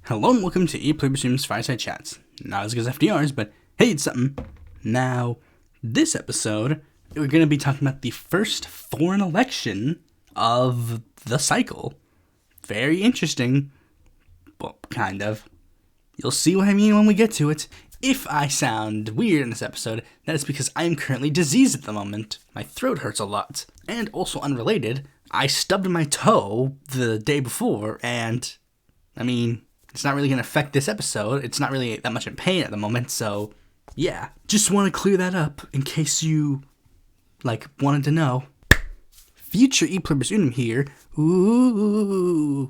Hello and welcome to Pluribus Unum's Fireside Chats. Not as good as FDR's, but hey, it's something. Now, this episode, we're going to be talking about the first foreign election of the cycle. Very interesting. Well, kind of. You'll see what I mean when we get to it. If I sound weird in this episode, that is because I am currently diseased at the moment. My throat hurts a lot. And also unrelated, I stubbed my toe the day before, and, it's not really going to affect this episode. It's not really that much in pain at the moment, so yeah. Just want to clear that up in case you, wanted to know. Future Pluribus Unum here. Ooh.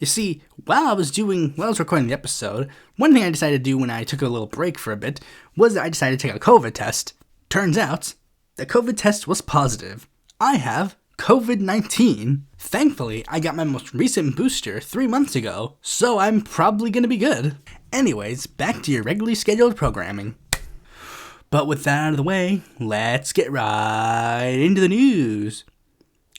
You see, while I was recording the episode, one thing I decided to do when I took a little break for a bit was that I decided to take a COVID test. Turns out, the COVID test was positive. I have COVID-19. Thankfully, I got my most recent booster 3 months ago, so I'm probably gonna be good. Anyways, back to your regularly scheduled programming. But with that out of the way, let's get right into the news.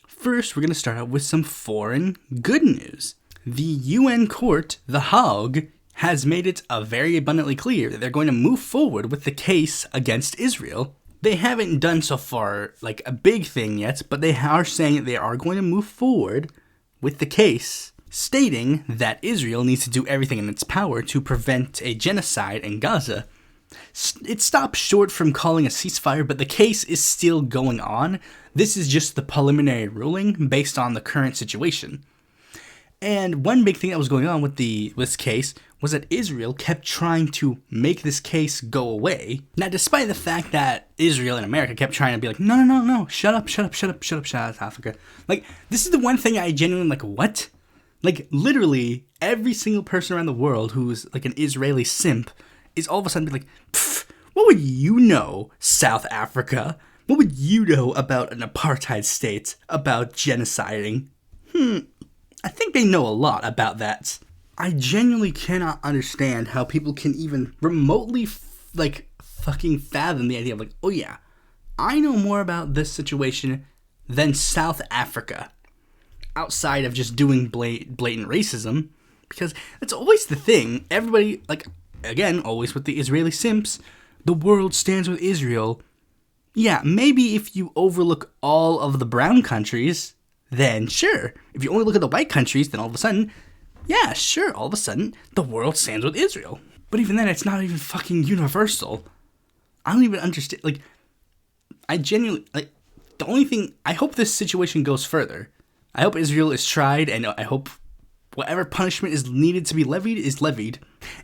First, we're gonna start out with some foreign good news. The UN court, the Hague, has made it very abundantly clear that they're going to move forward with the case against Israel. They haven't done so far, a big thing yet, but they are saying that they are going to move forward with the case, stating that Israel needs to do everything in its power to prevent a genocide in Gaza. It stopped short from calling a ceasefire, but the case is still going on. This is just the preliminary ruling based on the current situation. And one big thing that was going on with this case was that Israel kept trying to make this case go away. Now, despite the fact that Israel and America kept trying to be like, no, shut up, Africa. This is the one thing I genuinely, what? Literally, every single person around the world who's, an Israeli simp is all of a sudden be like, what would you know, South Africa? What would you know about an apartheid state, about genociding? I think they know a lot about that. I genuinely cannot understand how people can even remotely, fucking fathom the idea of, oh yeah, I know more about this situation than South Africa. Outside of just doing blatant racism. Because that's always the thing. Everybody, again, always with the Israeli simps, the world stands with Israel. Yeah, maybe if you overlook all of the brown countries, then sure. If you only look at the white countries, then all of a sudden, yeah, sure, all of a sudden, the world stands with Israel. But even then, it's not even fucking universal. I don't even understand, I genuinely, the only thing, I hope this situation goes further. I hope Israel is tried, and I hope whatever punishment is needed to be levied is levied.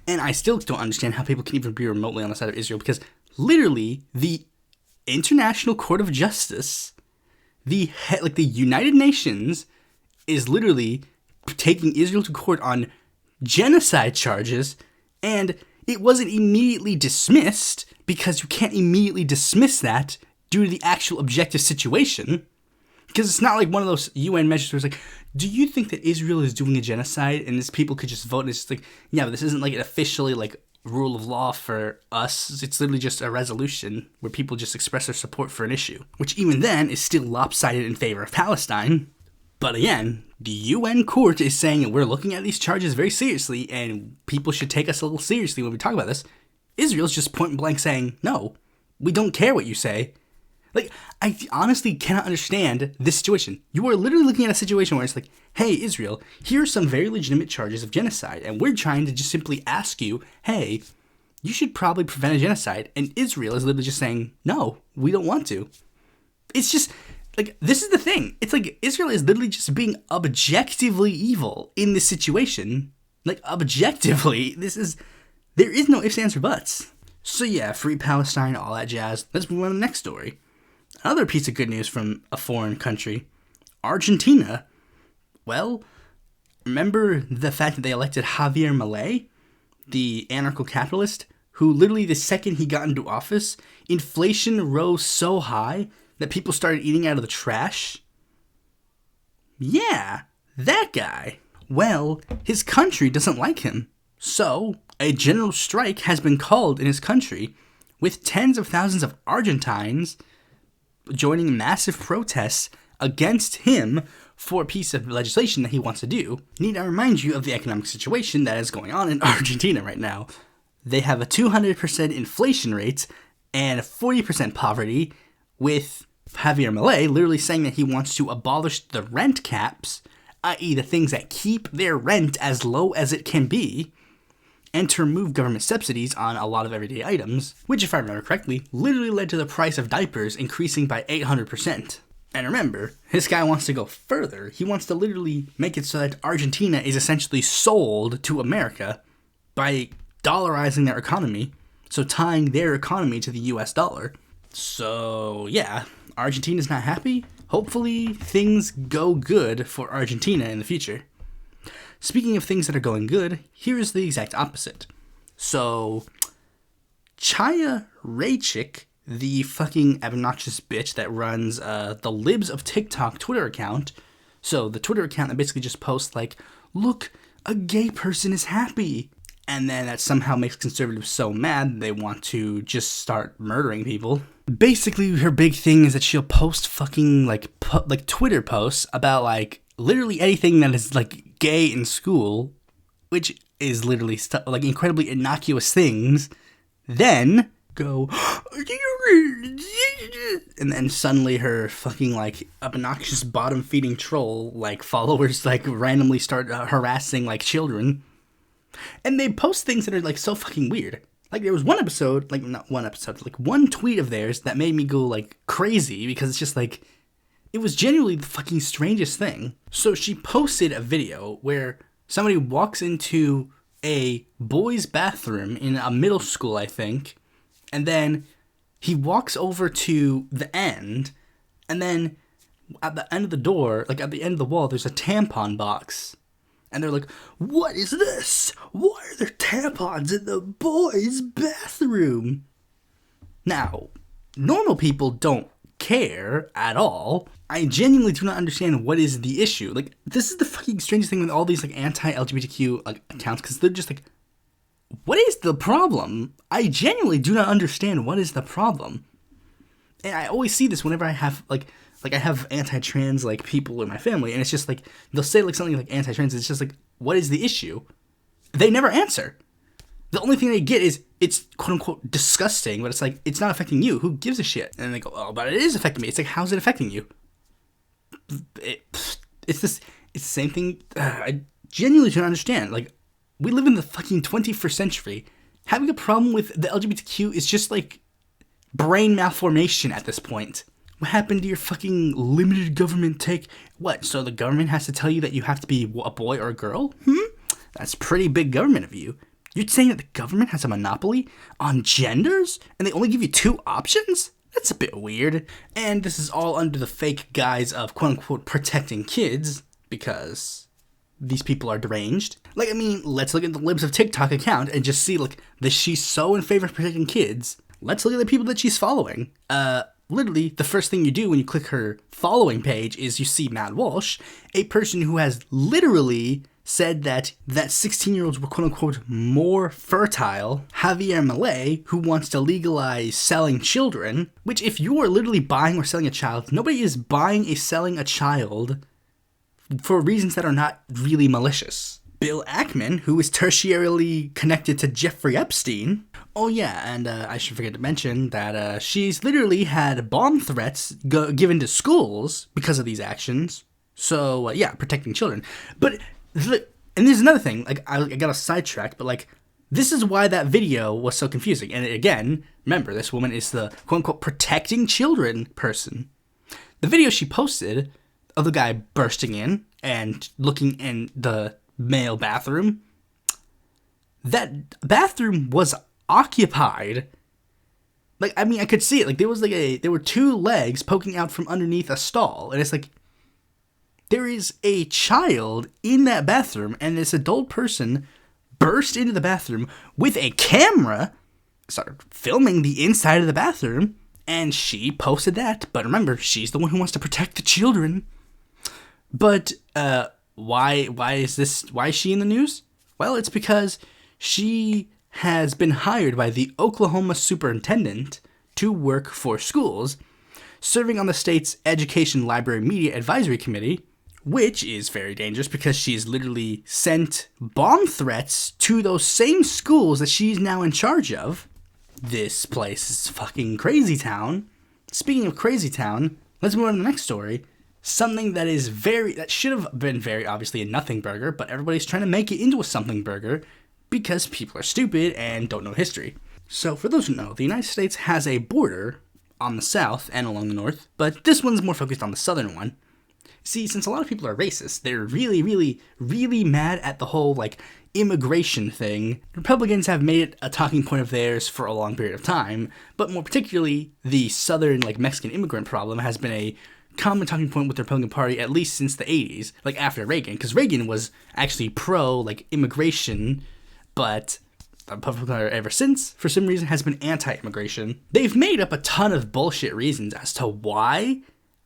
And I still don't understand how people can even be remotely on the side of Israel, because literally, the International Court of Justice, the United Nations, is literally taking Israel to court on genocide charges, and it wasn't immediately dismissed because you can't immediately dismiss that due to the actual objective situation. Because it's not like one of those UN measures where it's do you think that Israel is doing a genocide and this people could just vote and it's yeah, but this isn't an officially rule of law for us. It's literally just a resolution where people just express their support for an issue, which even then is still lopsided in favor of Palestine. But again, the UN court is saying that we're looking at these charges very seriously and people should take us a little seriously when we talk about this. Israel's just point blank saying, no, we don't care what you say. I honestly cannot understand this situation. You are literally looking at a situation where it's hey, Israel, here are some very legitimate charges of genocide, and we're trying to just simply ask you, hey, you should probably prevent a genocide, and Israel is literally just saying, no, we don't want to. It's just, this is the thing. It's Israel is literally just being objectively evil in this situation. Objectively, there is no ifs, ands, or buts. So yeah, free Palestine, all that jazz. Let's move on to the next story. Another piece of good news from a foreign country. Argentina. Well, remember the fact that they elected Javier Milei, the anarcho-capitalist, who literally the second he got into office, inflation rose so high that people started eating out of the trash? Yeah, that guy. Well, his country doesn't like him. So, a general strike has been called in his country, with tens of thousands of Argentines joining massive protests against him for a piece of legislation that he wants to do. Need I remind you of the economic situation that is going on in Argentina right now. They have a 200% inflation rate and 40% poverty, with Javier Milei literally saying that he wants to abolish the rent caps, i.e. the things that keep their rent as low as it can be, and to remove government subsidies on a lot of everyday items, which, if I remember correctly, literally led to the price of diapers increasing by 800%. And remember, this guy wants to go further. He wants to literally make it so that Argentina is essentially sold to America by dollarizing their economy, so tying their economy to the US dollar. So, yeah, Argentina's not happy. Hopefully, things go good for Argentina in the future. Speaking of things that are going good, here's the exact opposite. So, Chaya Raichik, the fucking obnoxious bitch that runs the Libs of TikTok Twitter account, so the Twitter account that basically just posts like, look, a gay person is happy. And then that somehow makes conservatives so mad they want to just start murdering people. Basically, her big thing is that she'll post fucking like Twitter posts about like literally anything that is like gay in school, which is literally like incredibly innocuous things. Then go, and then suddenly her fucking like obnoxious bottom feeding troll like followers like randomly start harassing like children. And they post things that are, like, so fucking weird. Like, there was one episode, like, not one episode, like, one tweet of theirs that made me go, like, crazy, because it's just, like, it was genuinely the fucking strangest thing. So she posted a video where somebody walks into a boys' bathroom in a middle school, I think, and then he walks over to the end, and then at the end of the door, like, at the end of the wall, there's a tampon box. And they're like, what is this? Why are there tampons in the boys' bathroom? Now, normal people don't care at all. I genuinely do not understand what is the issue. Like, this is the fucking strangest thing with all these, like, anti-LGBTQ like, accounts, because they're just like, what is the problem? I genuinely do not understand what is the problem. And I always see this whenever I have, like I have anti-trans, like, people in my family, and it's just, like, they'll say, like, something like anti-trans, it's just, like, what is the issue? They never answer. The only thing they get is, it's, quote-unquote, disgusting, but it's, like, it's not affecting you. Who gives a shit? And they go, oh, but it is affecting me. It's, like, how's it affecting you? It's the same thing. I genuinely don't understand. Like, we live in the fucking 21st century. Having a problem with the LGBTQ is just, like, brain malformation at this point. What happened to your fucking limited government take? What, so the government has to tell you that you have to be a boy or a girl? That's pretty big government of you. You're saying that the government has a monopoly on genders? And they only give you 2 options? That's a bit weird. And this is all under the fake guise of quote-unquote protecting kids, because these people are deranged. Like, I mean, let's look at the Libs of TikTok account and just see, like, that she's so in favor of protecting kids. Let's look at the people that she's following. Literally, the first thing you do when you click her following page is you see Matt Walsh, a person who has literally said that 16-year-olds were quote-unquote more fertile. Javier Milei, who wants to legalize selling children, which if you are literally buying or selling a child, nobody is buying or selling a child for reasons that are not really malicious. Bill Ackman, who is tertiarily connected to Jeffrey Epstein. Oh yeah, and I should forget to mention that she's literally had bomb threats given to schools because of these actions. So yeah, protecting children. But, and there's another thing, like I got a sidetrack, but like, this is why that video was so confusing. And again, remember, this woman is the quote-unquote protecting children person. The video she posted of the guy bursting in and looking in the male bathroom, that bathroom was occupied. Like, I mean, I could see it. Like, there were 2 legs poking out from underneath a stall, and it's like, there is a child in that bathroom, and this adult person burst into the bathroom with a camera, started filming the inside of the bathroom, and she posted that. But remember, she's the one who wants to protect the children. But why is she in the news? Well, it's because she has been hired by the Oklahoma superintendent to work for schools. serving on the state's Education, Library, Media Advisory Committee, which is very dangerous because she's literally sent bomb threats to those same schools that she's now in charge of. This place is fucking crazy town. Speaking of crazy town, let's move on to the next story. Something that should have been very obviously a nothing burger, but everybody's trying to make it into a something burger because people are stupid and don't know history. So for those who know, the United States has a border on the south and along the north, but this one's more focused on the southern one. See, since a lot of people are racist, they're really, really, really mad at the whole, immigration thing. Republicans have made it a talking point of theirs for a long period of time, but more particularly, the southern, Mexican immigrant problem has been a common talking point with the Republican Party at least since the 80s, after Reagan, because Reagan was actually pro-immigration, but the Republican Party ever since, for some reason, has been anti-immigration. They've made up a ton of bullshit reasons as to why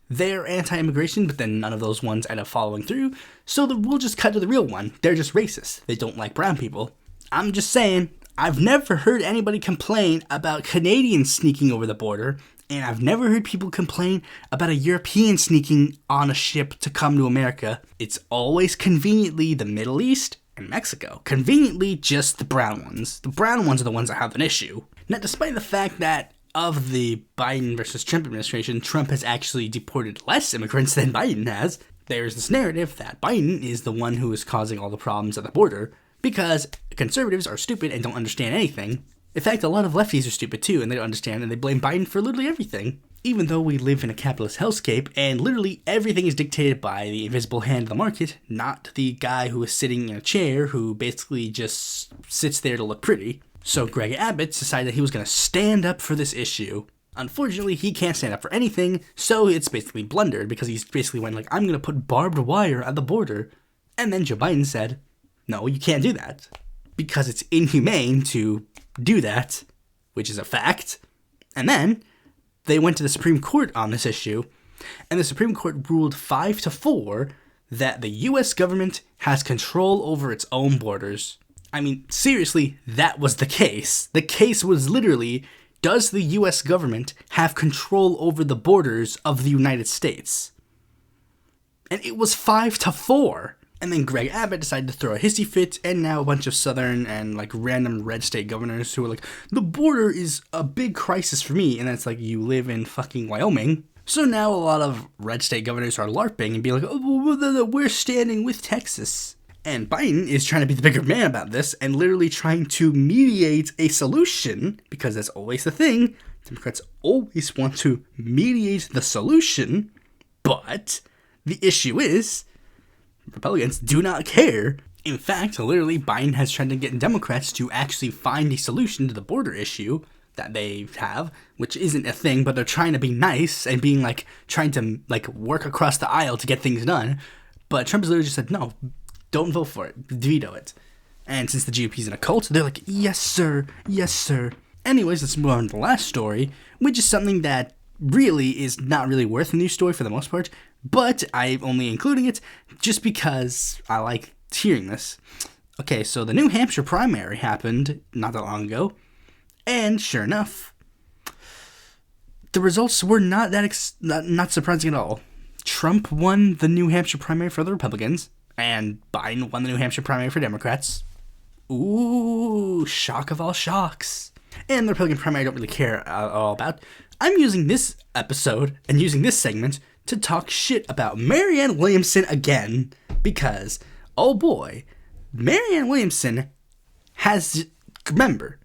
they're anti-immigration, but then none of those ones end up following through, so we'll just cut to the real one. They're just racist. They don't like brown people. I'm just saying, I've never heard anybody complain about Canadians sneaking over the border, and I've never heard people complain about a European sneaking on a ship to come to America. It's always conveniently the Middle East and Mexico. Conveniently just the brown ones. The brown ones are the ones that have an issue. Now, despite the fact that of the Biden versus Trump administration, Trump has actually deported less immigrants than Biden has, there's this narrative that Biden is the one who is causing all the problems at the border because conservatives are stupid and don't understand anything. In fact, a lot of lefties are stupid too, and they don't understand, and they blame Biden for literally everything. Even though we live in a capitalist hellscape, and literally everything is dictated by the invisible hand of the market, not the guy who is sitting in a chair who basically just sits there to look pretty. So Greg Abbott decided that he was going to stand up for this issue. Unfortunately, he can't stand up for anything, so it's basically blundered because he's basically went I'm going to put barbed wire at the border. And then Joe Biden said, no, you can't do that because it's inhumane to do that, which is a fact. And then they went to the Supreme Court on this issue, and the Supreme Court ruled 5-4 that the U.S. government has control over its own borders. I mean, seriously, that was the case. The case was literally, does the U.S. government have control over the borders of the United States? And it was 5-4. And then Greg Abbott decided to throw a hissy fit, and now a bunch of southern and random red state governors who are the border is a big crisis for me, and then it's you live in fucking Wyoming. So now a lot of red state governors are LARPing and be we're standing with Texas. And Biden is trying to be the bigger man about this and literally trying to mediate a solution, because that's always the thing. Democrats always want to mediate the solution, but the issue is Republicans do not care. In fact, literally, Biden has tried to get Democrats to actually find a solution to the border issue that they have, which isn't a thing, but they're trying to be nice and being trying to work across the aisle to get things done. But Trump has literally just said, no, don't vote for it, veto it. And since the GOP's in a cult, they're yes sir, yes sir. Anyways, let's move on to the last story, which is something that really is not really worth a news story for the most part, but I'm only including it just because I like hearing this. Okay, so the New Hampshire primary happened not that long ago, and sure enough, the results were not not surprising at all. Trump won the New Hampshire primary for the Republicans, and Biden won the New Hampshire primary for Democrats. Ooh, shock of all shocks. And the Republican primary I don't really care at all about. I'm using this episode and using this segment to talk shit about Marianne Williamson again, because, oh boy, Marianne Williamson has, remember,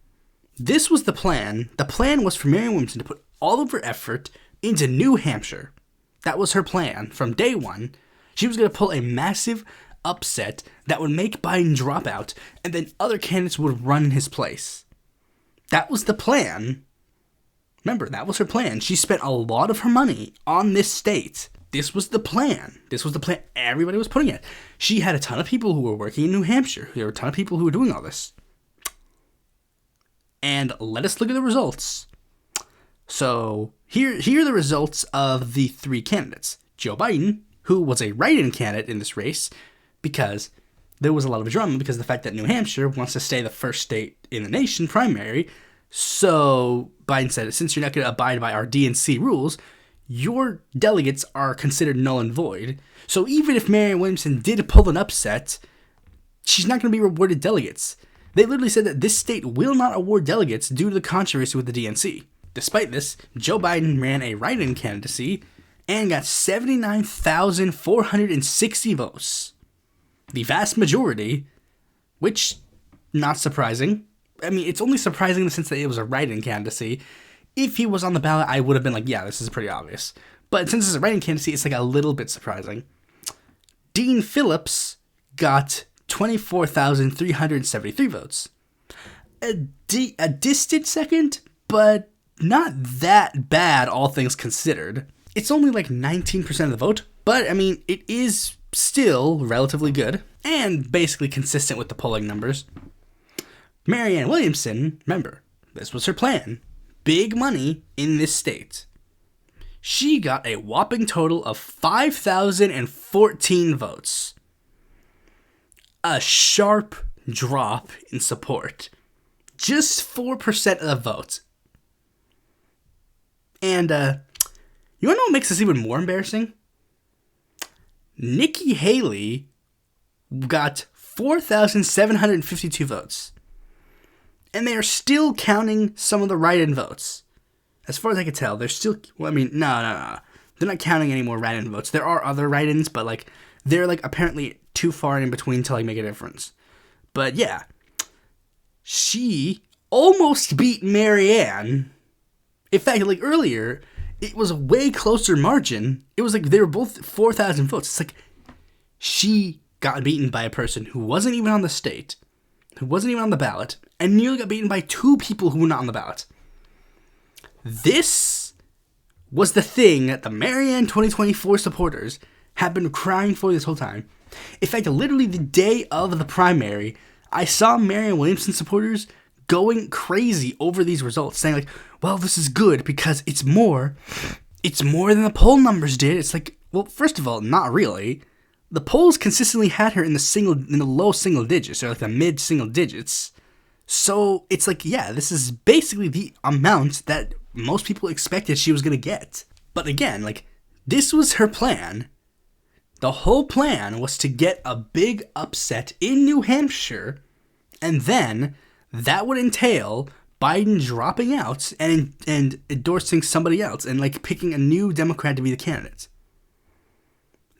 this was the plan. The plan was for Marianne Williamson to put all of her effort into New Hampshire. That was her plan from day one. She was going to pull a massive upset that would make Biden drop out, and then other candidates would run in his place. That was the plan. Remember, that was her plan. She spent a lot of her money on this state. This was the plan. This was the plan everybody was putting it. She had a ton of people who were working in New Hampshire. There were a ton of people who were doing all this. And let us look at the results. So, here are the results of the three candidates. Joe Biden, who was a write-in candidate in this race, because there was a lot of drama because of the fact that New Hampshire wants to stay the first state in the nation primary. So Biden said, since you're not going to abide by our DNC rules, your delegates are considered null and void. So even if Marianne Williamson did pull an upset, she's not going to be rewarded delegates. They literally said that this state will not award delegates due to the controversy with the DNC. Despite this, Joe Biden ran a write-in candidacy and got 79,460 votes. The vast majority, which, not surprising. I mean, it's only surprising in the sense that it was a write-in candidacy. If he was on the ballot, I would have been like, yeah, this is pretty obvious. But since it's a write-in candidacy, it's like a little bit surprising. Dean Phillips got 24,373 votes. A distant second, but not that bad, all things considered. It's only like 19% of the vote, but I mean, it is still relatively good and basically consistent with the polling numbers. Marianne Williamson, remember, this was her plan. Big money in this state. She got a whopping total of 5,014 votes. A sharp drop in support. Just 4% of the votes. And, you want to know what makes this even more embarrassing? Nikki Haley got 4,752 votes. And they are still counting some of the write-in votes. As far as I can tell, they're still... Well, I mean, no. They're not counting any more write-in votes. There are other write-ins, but, like, they're, like, apparently too far in between to, like, make a difference. But, yeah. She almost beat Marianne. In fact, like, earlier, it was a way closer margin. It was, like, they were both 4,000 votes. It's like, she got beaten by a person who wasn't even on the state, who wasn't even on the ballot, and nearly got beaten by two people who were not on the ballot. This was the thing that the Marianne 2024 supporters have been crying for this whole time. In fact, literally the day of the primary, I saw Marianne Williamson supporters going crazy over these results, saying like, well, this is good because it's more than the poll numbers did. It's like, well, first of all, not really. The polls consistently had her in the low single digits, or like the mid single digits. So it's like, yeah, this is basically the amount that most people expected she was going to get. But again, like, this was her plan. The whole plan was to get a big upset in New Hampshire, and then that would entail Biden dropping out and endorsing somebody else and, like, picking a new Democrat to be the candidate.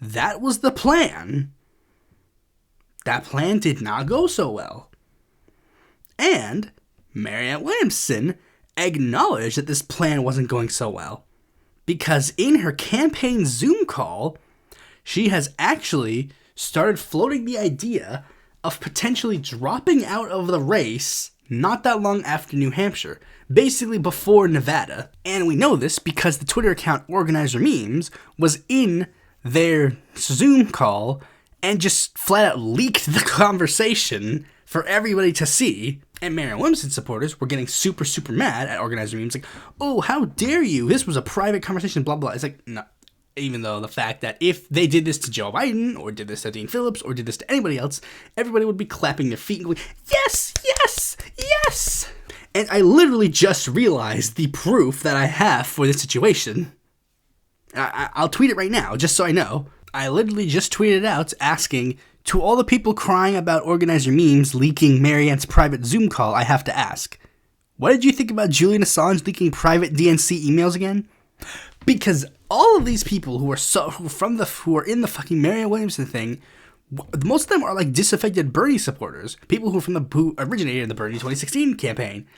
That was the plan. That plan did not go so well. And Marianne Williamson acknowledged that this plan wasn't going so well, because in her campaign Zoom call, she has actually started floating the idea of potentially dropping out of the race not that long after New Hampshire, basically before Nevada. And we know this because the Twitter account Organizer Memes was in their Zoom call and just flat out leaked the conversation for everybody to see. And Marianne Williamson supporters were getting super, super mad at Organizer Memes, like, oh, how dare you? This was a private conversation, blah, blah. It's like, no. Even though the fact that if they did this to Joe Biden, or did this to Dean Phillips, or did this to anybody else, everybody would be clapping their feet and going, yes, yes, yes! And I literally just realized the proof that I have for this situation. I'll tweet it right now, just so I know. I literally just tweeted out asking, to all the people crying about Organizer Memes leaking Marianne's private Zoom call, I have to ask, what did you think about Julian Assange leaking private DNC emails again? Because all of these people who are in the fucking Marianne Williamson thing, most of them are like disaffected Bernie supporters, people who originated in the Bernie 2016 campaign.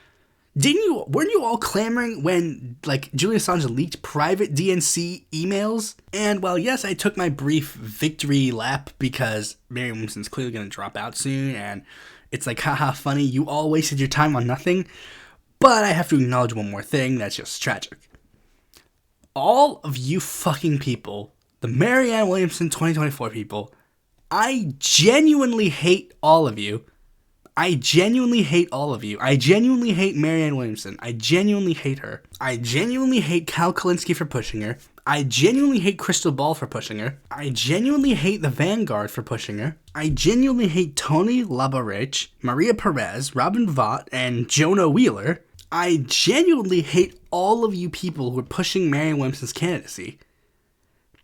Weren't you all clamoring when, like, Julian Assange leaked private DNC emails? And while yes, I took my brief victory lap because Marianne Williamson's clearly going to drop out soon, and it's like, haha, funny, you all wasted your time on nothing. But I have to acknowledge one more thing that's just tragic. All of you fucking people, the Marianne Williamson 2024 people, I genuinely hate all of you. I genuinely hate all of you. I genuinely hate Marianne Williamson. I genuinely hate her. I genuinely hate Cal Kalinske for pushing her. I genuinely hate Crystal Ball for pushing her. I genuinely hate the Vanguard for pushing her. I genuinely hate Tony Labarich, Maria Perez, Robin Vaught, and Jonah Wheeler. I genuinely hate all of you people who are pushing Marianne Williamson's candidacy.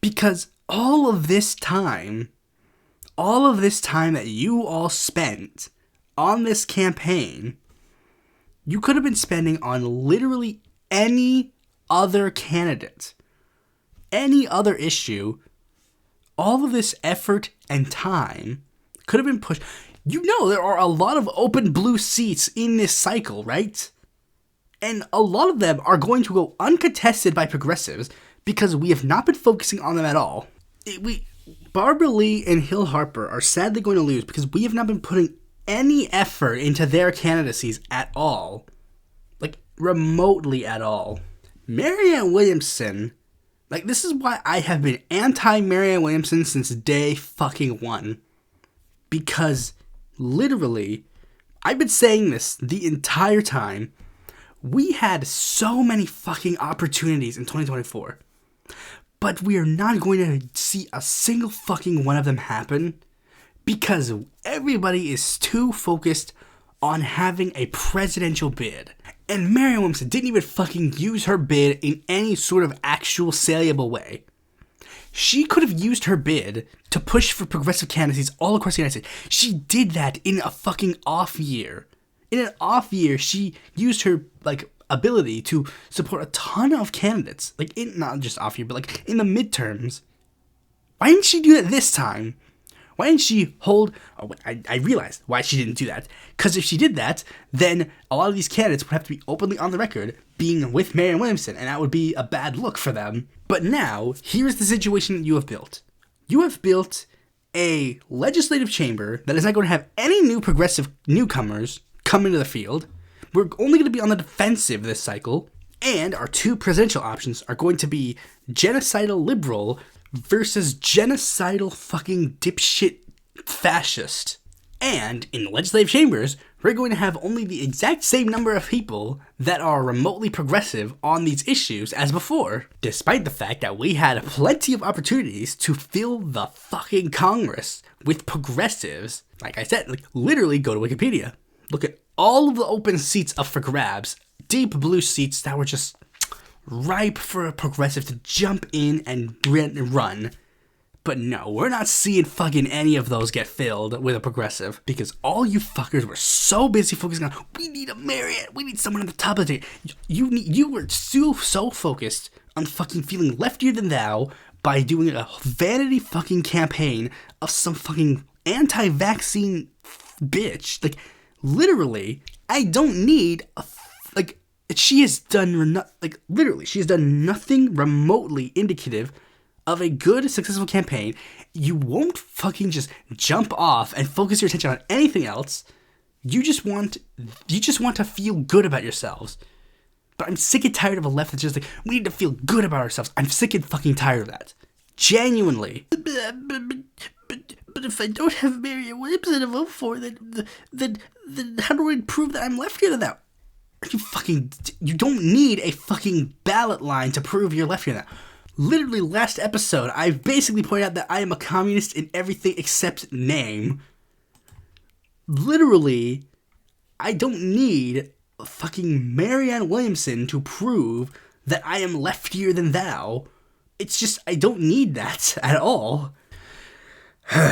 Because all of this time that you all spent on this campaign, you could have been spending on literally any other candidate, any other issue. All of this effort and time could have been pushed. You know there are a lot of open blue seats in this cycle, right? And a lot of them are going to go uncontested by progressives because we have not been focusing on them at all. Barbara Lee and Hill Harper are sadly going to lose because we have not been putting any effort into their candidacies at all. Like, remotely at all. Marianne Williamson, like, this is why I have been anti-Marianne Williamson since day fucking one. Because, literally, I've been saying this the entire time. We had so many fucking opportunities in 2024. But we are not going to see a single fucking one of them happen because everybody is too focused on having a presidential bid. And Marianne Williamson didn't even fucking use her bid in any sort of actual saleable way. She could have used her bid to push for progressive candidacies all across the United States. She did that in a fucking off year. In an off year, she used her, like, ability to support a ton of candidates, like, in not just off year, but like in the midterms. Why didn't she do that this time? Why didn't she hold? Oh, I realized why she didn't do that. Because if she did that, then a lot of these candidates would have to be openly on the record being with Marianne Williamson, and that would be a bad look for them. But now, here's the situation that you have built. You have built a legislative chamber that is not going to have any new progressive newcomers come into the field. We're only going to be on the defensive this cycle, and our two presidential options are going to be genocidal liberal versus genocidal fucking dipshit fascist. And in the legislative chambers, we're going to have only the exact same number of people that are remotely progressive on these issues as before, despite the fact that we had plenty of opportunities to fill the fucking Congress with progressives. Like I said, like, literally go to Wikipedia. Look at all of the open seats up for grabs, deep blue seats that were just ripe for a progressive to jump in and run. But no, we're not seeing fucking any of those get filled with a progressive because all you fuckers were so busy focusing on, we need a Marianne, we need someone on the top of the table. You were so focused on fucking feeling leftier than thou by doing a vanity fucking campaign of some fucking anti-vaccine bitch. Like, literally, I don't need she has done nothing remotely indicative of a good, successful campaign. You won't fucking just jump off and focus your attention on anything else. You just want to feel good about yourselves. But I'm sick and tired of a left that's just like, we need to feel good about ourselves. I'm sick and fucking tired of that. Genuinely. But if I don't have Marianne Williamson to vote for, then how do I prove that I'm leftier than that? You don't need a fucking ballot line to prove you're leftier than that. Literally, last episode, I basically pointed out that I am a communist in everything except name. Literally, I don't need fucking Marianne Williamson to prove that I am leftier than thou. It's just, I don't need that at all.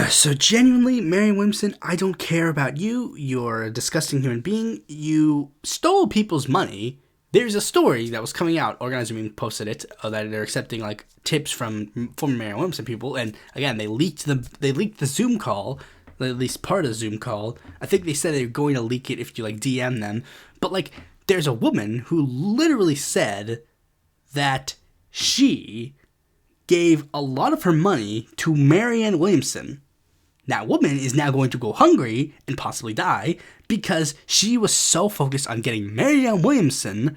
So genuinely, Marianne Williamson, I don't care about you. You're a disgusting human being. You stole people's money. There's a story that was coming out. Organizer Meme posted it that they're accepting like tips from former Marianne Williamson people. And again, they leaked the Zoom call, at least part of the Zoom call. I think they said they were going to leak it if you like DM them. But like, there's a woman who literally said that she gave a lot of her money to Marianne Williamson. That woman is now going to go hungry and possibly die because she was so focused on getting Marianne Williamson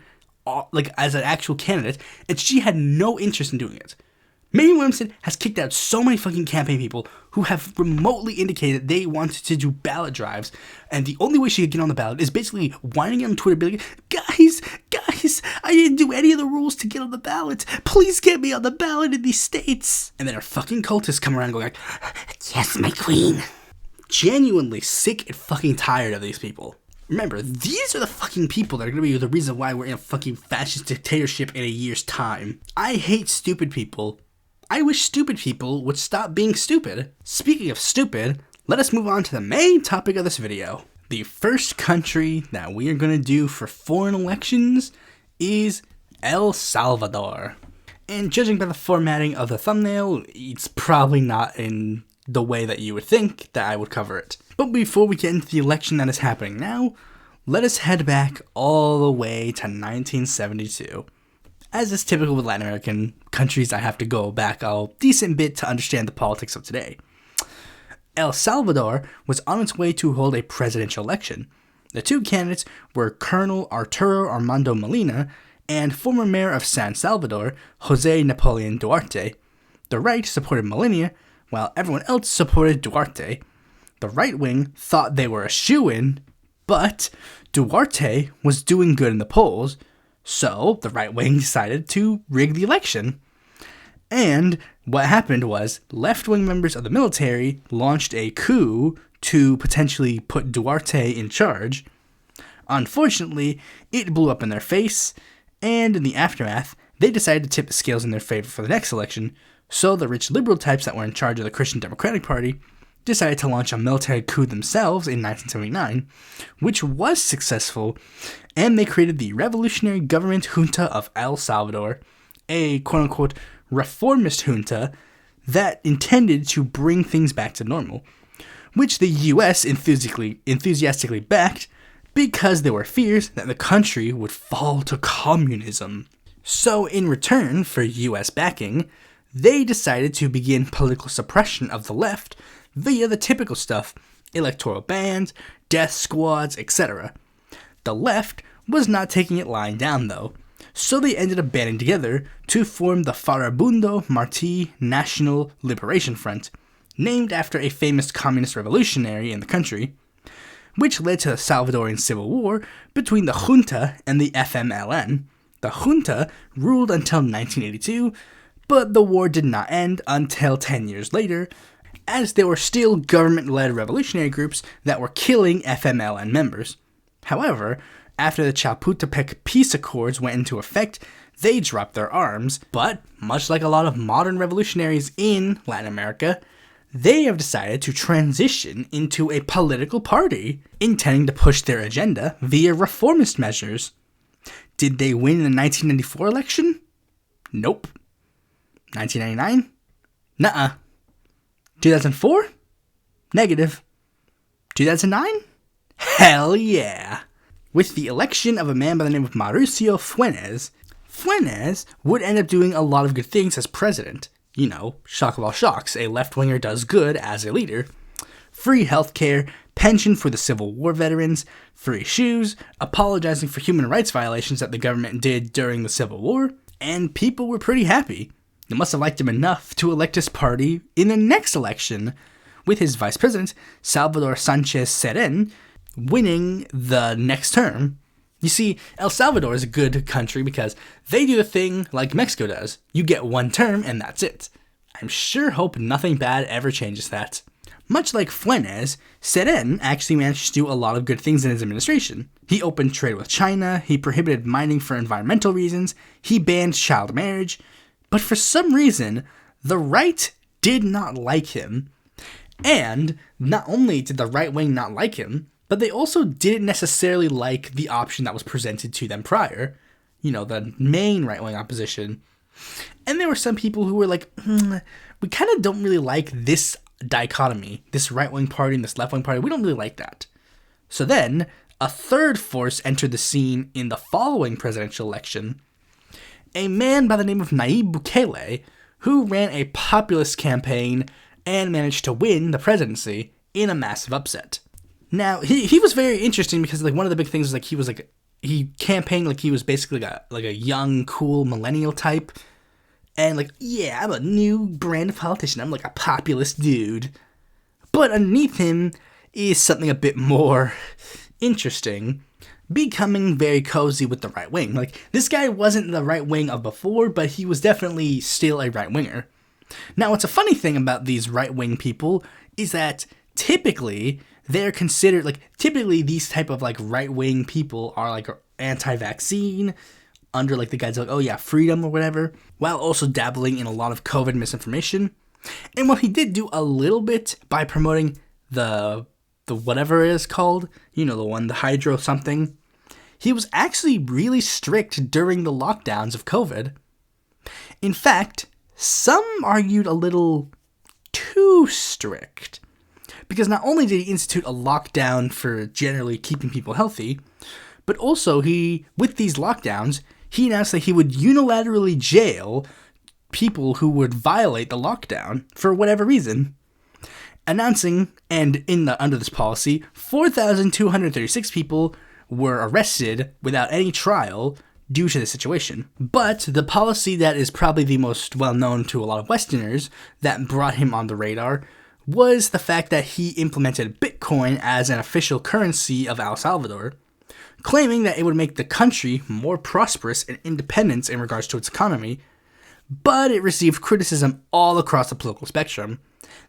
like as an actual candidate, and she had no interest in doing it. Marianne Williamson has kicked out so many fucking campaign people who have remotely indicated they want to do ballot drives, and the only way she could get on the ballot is basically whining on Twitter, being like, guys, I didn't do any of the rules to get on the ballot. Please get me on the ballot in these states. And then our fucking cultists come around going like, yes, my queen. Genuinely sick and fucking tired of these people. Remember, these are the fucking people that are going to be the reason why we're in a fucking fascist dictatorship in a year's time. I hate stupid people. I wish stupid people would stop being stupid. Speaking of stupid, let us move on to the main topic of this video. The first country that we are going to do for foreign elections is El Salvador. And judging by the formatting of the thumbnail, it's probably not in the way that you would think that I would cover it. But before we get into the election that is happening now, let us head back all the way to 1972. As is typical with Latin American countries, I have to go back a decent bit to understand the politics of today. El Salvador was on its way to hold a presidential election. The two candidates were Colonel Arturo Armando Molina and former mayor of San Salvador, Jose Napoleon Duarte. The right supported Molina, while everyone else supported Duarte. The right wing thought they were a shoo-in, but Duarte was doing good in the polls, so the right wing decided to rig the election. And what happened was left-wing members of the military launched a coup to potentially put Duarte in charge. Unfortunately, it blew up in their face, and in the aftermath, they decided to tip the scales in their favor for the next election, so the rich liberal types that were in charge of the Christian Democratic Party decided to launch a military coup themselves in 1979, which was successful, and they created the Revolutionary Government Junta of El Salvador, a quote-unquote reformist junta that intended to bring things back to normal, which the US enthusiastically backed because there were fears that the country would fall to communism. So in return for US backing, they decided to begin political suppression of the left via the typical stuff, electoral bans, death squads, etc. The left was not taking it lying down though, so they ended up banding together to form the Farabundo Martí National Liberation Front, named after a famous communist revolutionary in the country, which led to the Salvadorian Civil War between the junta and the FMLN. The junta ruled until 1982, but the war did not end until 10 years later, as there were still government-led revolutionary groups that were killing FMLN members. However, after the Chapultepec Peace Accords went into effect, they dropped their arms, but much like a lot of modern revolutionaries in Latin America, they have decided to transition into a political party, intending to push their agenda via reformist measures. Did they win in the 1994 election? Nope. 1999? Nuh-uh. 2004? Negative. 2009? Hell yeah. With the election of a man by the name of Mauricio Funes, Funes would end up doing a lot of good things as president. You know, shock of all shocks, a left-winger does good as a leader. Free healthcare, pension for the Civil War veterans, free shoes, apologizing for human rights violations that the government did during the Civil War, and people were pretty happy. They must have liked him enough to elect his party in the next election, with his vice president, Salvador Sanchez Seren, winning the next term. You see, El Salvador is a good country because they do the thing like Mexico does. You get one term and that's it. I'm sure hope nothing bad ever changes that. Much like Funes, Seren actually managed to do a lot of good things in his administration. He opened trade with China, he prohibited mining for environmental reasons, he banned child marriage, but for some reason, the right did not like him. And not only did the right wing not like him, but they also didn't necessarily like the option that was presented to them prior. You know, the main right-wing opposition. And there were some people who were like, we kind of don't really like this dichotomy, this right-wing party and this left-wing party. We don't really like that. So then, a third force entered the scene in the following presidential election. A man by the name of Nayib Bukele, who ran a populist campaign and managed to win the presidency in a massive upset. Now, he was very interesting because, like, one of the big things was, he campaigned like he was basically like a young, cool millennial type. And, like, yeah, I'm a new brand of politician. I'm, like, a populist dude. But underneath him is something a bit more interesting, becoming very cozy with the right wing. Like, this guy wasn't the right wing of before, but he was definitely still a right-winger. Now, what's a funny thing about these right-wing people is that typically they're considered, like, typically these type of, like, right-wing people are, like, anti-vaccine, under, like, the guise of, like, oh yeah, freedom or whatever, while also dabbling in a lot of COVID misinformation. And while he did do a little bit by promoting the whatever it is called, you know, the hydro something, he was actually really strict during the lockdowns of COVID. In fact, some argued a little too strict, because not only did he institute a lockdown for generally keeping people healthy, but also with these lockdowns, he announced that he would unilaterally jail people who would violate the lockdown for whatever reason. Announcing, and under this policy, 4,236 people were arrested without any trial due to the situation. But the policy that is probably the most well-known to a lot of Westerners that brought him on the radar was the fact that he implemented Bitcoin as an official currency of El Salvador, claiming that it would make the country more prosperous and independent in regards to its economy, but it received criticism all across the political spectrum.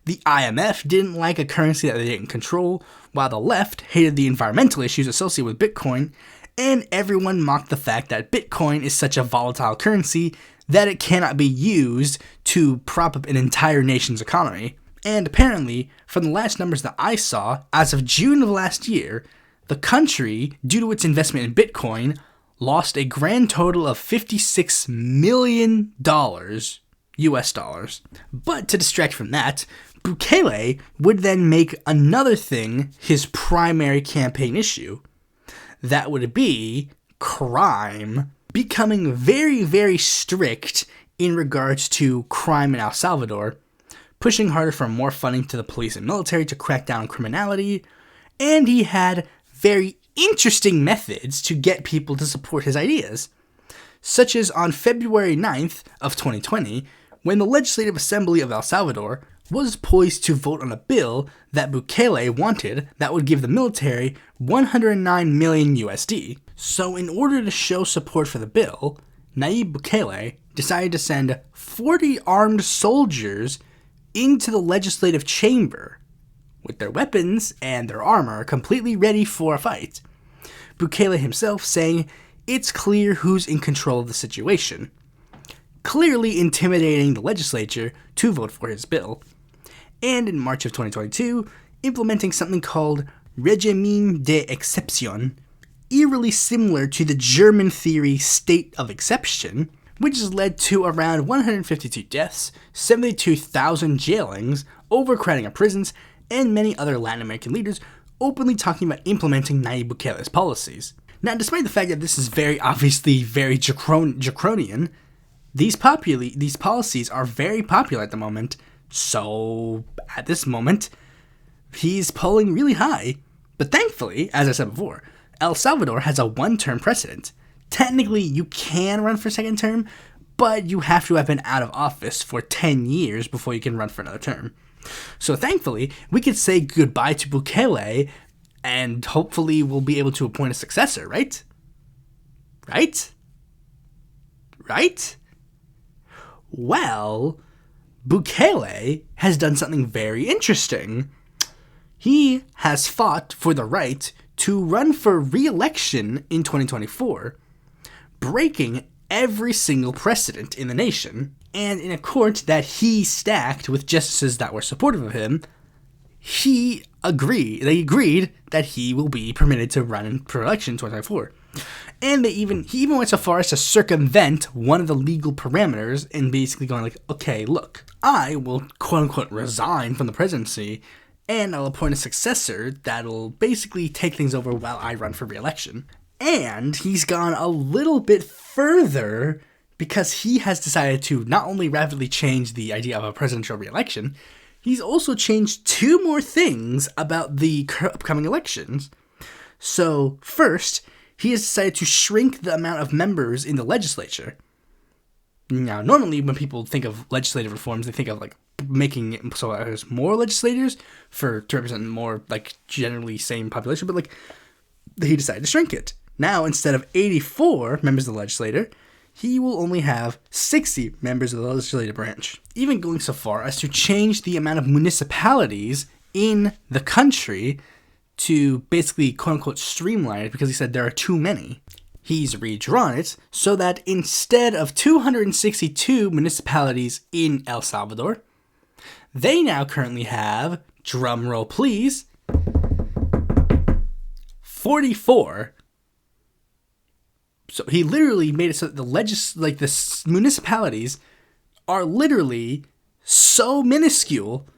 The IMF didn't like a currency that they didn't control, while the left hated the environmental issues associated with Bitcoin, and everyone mocked the fact that Bitcoin is such a volatile currency that it cannot be used to prop up an entire nation's economy. And apparently, from the last numbers that I saw, as of June of last year, the country, due to its investment in Bitcoin, lost a grand total of $56 million US dollars. But to distract from that, Bukele would then make another thing his primary campaign issue. That would be crime, becoming very, very strict in regards to crime in El Salvador, pushing harder for more funding to the police and military to crack down on criminality, and he had very interesting methods to get people to support his ideas, such as on February 9th of 2020, when the Legislative Assembly of El Salvador was poised to vote on a bill that Bukele wanted that would give the military 109 million USD. So in order to show support for the bill, Nayib Bukele decided to send 40 armed soldiers into the legislative chamber with their weapons and their armor completely ready for a fight. Bukele himself saying it's clear who's in control of the situation, clearly intimidating the legislature to vote for his bill. And in March of 2022, implementing something called Régimen d'Exception, eerily similar to the German theory state of exception, which has led to around 152 deaths, 72,000 jailings, overcrowding of prisons, and many other Latin American leaders openly talking about implementing Nayib Bukele's policies. Now, despite the fact that this is very obviously very draconian, these policies are very popular at the moment, so at this moment, he's polling really high. But thankfully, as I said before, El Salvador has a one-term precedent. Technically, you can run for second term, but you have to have been out of office for 10 years before you can run for another term. So thankfully, we could say goodbye to Bukele, and hopefully we'll be able to appoint a successor, right? Right? Well, Bukele has done something very interesting. He has fought for the right to run for re-election in 2024, breaking every single precedent in the nation. And in a court that he stacked with justices that were supportive of him, they agreed that he will be permitted to run for election in 2024. And he even went so far as to circumvent one of the legal parameters and basically going like, okay, look, I will quote-unquote resign from the presidency and I'll appoint a successor that'll basically take things over while I run for re-election. And he's gone a little bit further because he has decided to not only rapidly change the idea of a presidential re-election, he's also changed two more things about the upcoming elections. So first, he has decided to shrink the amount of members in the legislature. Now, normally when people think of legislative reforms, they think of like making it so there's more legislators to represent more like generally same population, but like he decided to shrink it. Now, instead of 84 members of the legislature, he will only have 60 members of the legislative branch, even going so far as to change the amount of municipalities in the country to basically quote-unquote streamline it because he said there are too many. He's redrawn it so that instead of 262 municipalities in El Salvador, they now currently have, drumroll please, 44. So he literally made it so that the municipalities are literally so minuscule,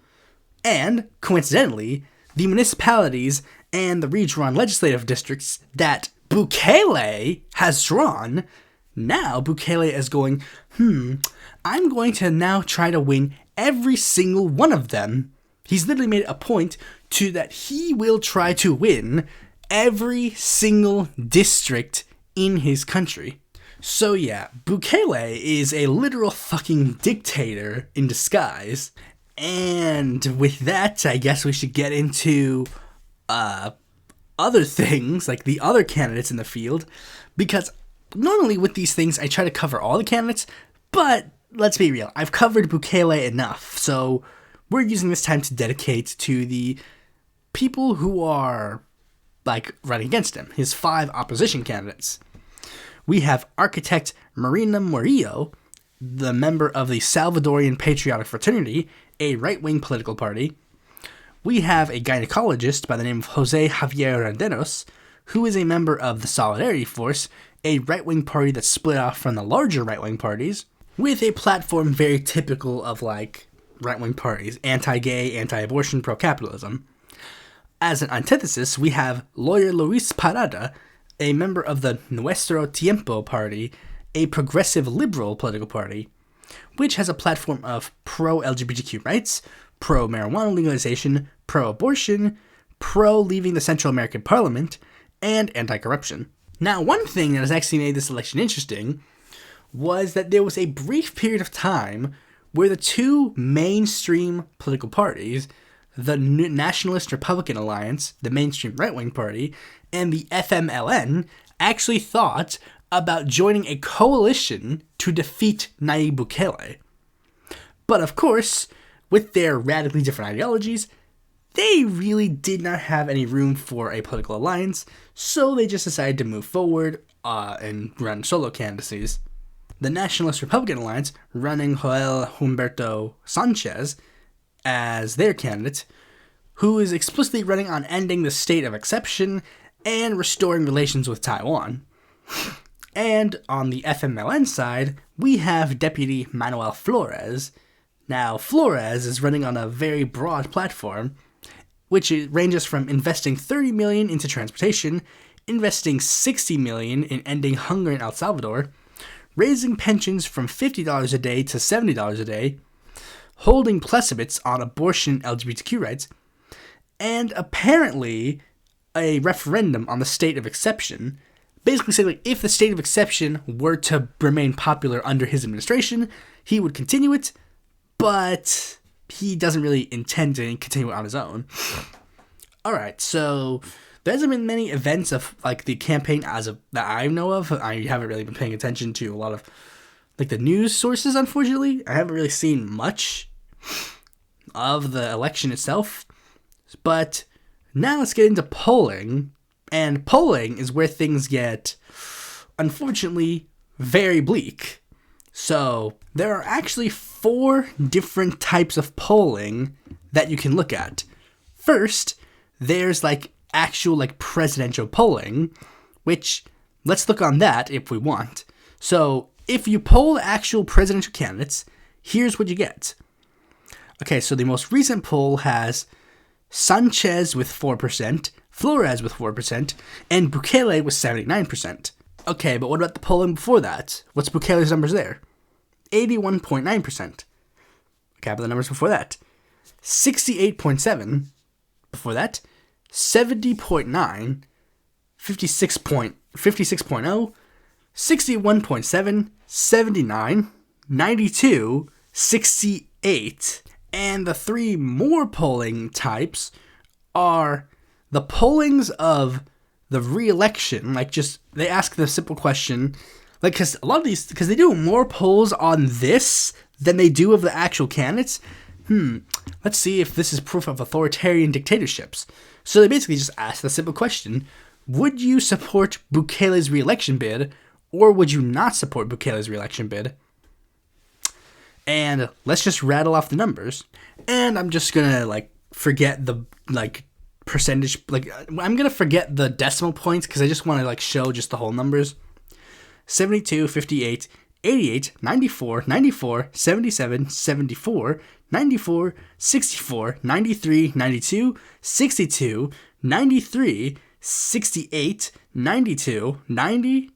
and coincidentally, the municipalities and the redrawn legislative districts that Bukele has drawn, now Bukele is going, I'm going to now try to win every single one of them. He's literally made it a point to that he will try to win every single district in his country. So yeah, Bukele is a literal fucking dictator in disguise. And with that, I guess we should get into other things, like the other candidates in the field, because normally with these things, I try to cover all the candidates, but let's be real, I've covered Bukele enough, so we're using this time to dedicate to the people who are, running against him, his 5 opposition candidates. We have architect Marina Murillo, the member of the Salvadorian Patriotic Fraternity, a right-wing political party. We have a gynecologist by the name of Jose Javier Renderos, who is a member of the Solidarity Force, a right-wing party that split off from the larger right-wing parties, with a platform very typical of, right-wing parties, anti-gay, anti-abortion, pro-capitalism. As an antithesis, we have lawyer Luis Parada, a member of the Nuestro Tiempo party, a progressive liberal political party, which has a platform of pro-LGBTQ rights, pro-marijuana legalization, pro-abortion, pro-leaving the Central American Parliament, and anti-corruption. Now, one thing that has actually made this election interesting was that there was a brief period of time where the 2 mainstream political parties, the Nationalist Republican Alliance, the mainstream right-wing party, and the FMLN, actually thought about joining a coalition to defeat Nayib Bukele. But of course, with their radically different ideologies, they really did not have any room for a political alliance, so they just decided to move forward and run solo candidacies. The Nationalist Republican Alliance, running Joel Humberto Sanchez as their candidate, who is explicitly running on ending the state of exception and restoring relations with Taiwan. And on the FMLN side, we have Deputy Manuel Flores. Now, Flores is running on a very broad platform, which ranges from investing $30 million into transportation, investing $60 million in ending hunger in El Salvador, raising pensions from $50 a day to $70 a day, holding plebiscites on abortion and LGBTQ rights, and apparently a referendum on the state of exception, basically saying if the state of exception were to remain popular under his administration, he would continue it, but he doesn't really intend to continue it on his own. Alright, so there hasn't been many events of the campaign as of that I know of. I haven't really been paying attention to a lot of the news sources, unfortunately. I haven't really seen much of the election itself. But now let's get into polling. And polling is where things get, unfortunately, very bleak. So there are actually 4 different types of polling that you can look at. First, there's actual presidential polling, which let's look on that if we want. So if you poll actual presidential candidates, here's what you get. Okay, so the most recent poll has Sanchez with 4%, Flores with 4%, and Bukele with 79%. Okay, but what about the polling before that? What's Bukele's numbers there? 81.9%. Okay, but the numbers before that? 68.7%. Before that? 70.9%. 56.0%. 61.7%. 79%. 92%. 68%. And the 3 more polling types are the pollings of the re-election. They ask the simple question, because a lot of these, because they do more polls on this than they do of the actual candidates, let's see if this is proof of authoritarian dictatorships. So they basically just asked the simple question, would you support Bukele's re-election bid, or would you not support Bukele's re-election bid? And let's just rattle off the numbers. And I'm just gonna forget the percentage, I'm gonna forget the decimal points because I just want to show just the whole numbers. 72, 58, 88, 94, 94, 77, 74, 94, 64, 93, 92, 62, 93, 68, 92, 90,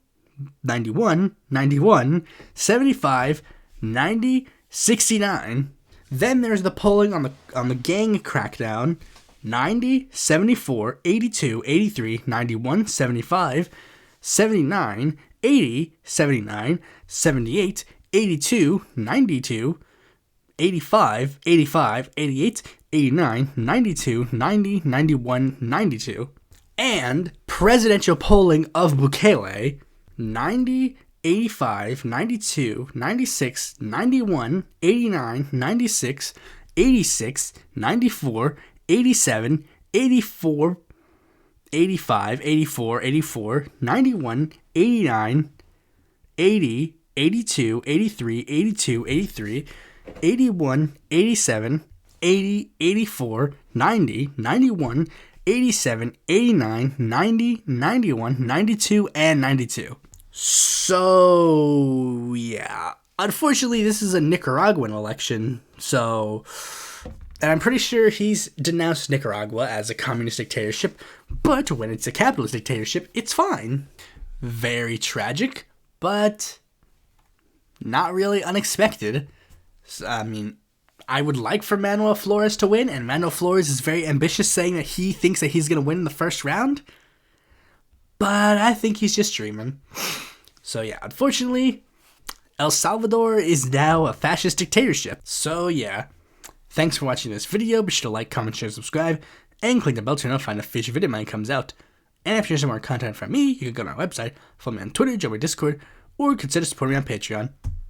91, 91, 75, 90, 69. Then there's the polling on the gang crackdown. 90, 74, 82, 83, 91, 75, 79, 80, 79, 78, 82, 92, 85, 85, 88, 89, 92, 90, 91, 92. And presidential polling of Bukele, 90, 85, 92, 96, 91, 89, 96, 86, 94, 87, 84, 85, 84, 84, 91, 89, 80, 82, 83, 82, 83, 81, 87, 80, 84, 90, 91, 87, 89, 90, 91, 92, and 92. So, yeah. Unfortunately, this is a Nicaraguan election, and I'm pretty sure he's denounced Nicaragua as a communist dictatorship, but when it's a capitalist dictatorship, it's fine. Very tragic, but not really unexpected. I would like for Manuel Flores to win, and Manuel Flores is very ambitious, saying that he thinks that he's going to win in the first round, but I think he's just dreaming. So yeah, unfortunately, El Salvador is now a fascist dictatorship. So yeah, thanks for watching this video. Be sure to like, comment, share, subscribe, and click the bell to notify when a future video of mine comes out. And if you're some more content from me, you can go to my website, follow me on Twitter, join my Discord, or consider supporting me on Patreon.